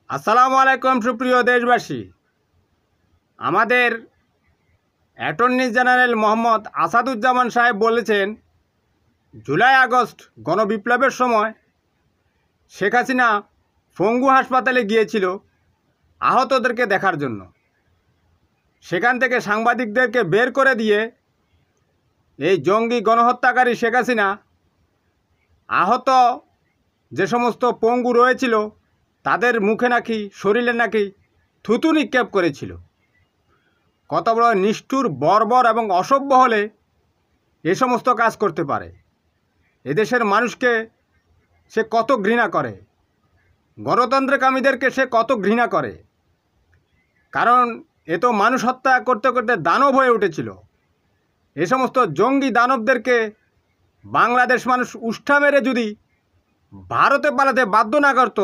আসসালামু আলাইকুম সুপ্রিয় দেশবাসী। আমাদের অ্যাটর্নি জেনারেল মোহাম্মদ আসাদুজ্জামান সাহেব বলেছেন, জুলাই আগস্ট গণবিপ্লবের সময় শেখ হাসিনা পঙ্গু হাসপাতালে গিয়েছিল আহতদেরকে দেখার জন্য। সেখান থেকে সাংবাদিকদেরকে বের করে দিয়ে এই জঙ্গি গণহত্যাকারী শেখ হাসিনা আহত যে সমস্ত পঙ্গু রয়েছিল তাদের মুখে নাকি শরীরে নাকি থুতু নিক্ষেপ করেছিল। কত বড় নিষ্ঠুর, বর্বর এবং অসভ্য হলে এ সমস্ত কাজ করতে পারে? এদেশের মানুষকে সে কত ঘৃণা করে, গণতন্ত্রকামীদেরকে সে কত ঘৃণা করে। কারণ এ তো মানুষ হত্যা করতে করতে দানব হয়ে উঠেছিল। এ সমস্ত জঙ্গি দানবদেরকে বাংলাদেশ মানুষ উষ্ঠা মেরে যদি ভারতে পালাতে বাধ্য না করত,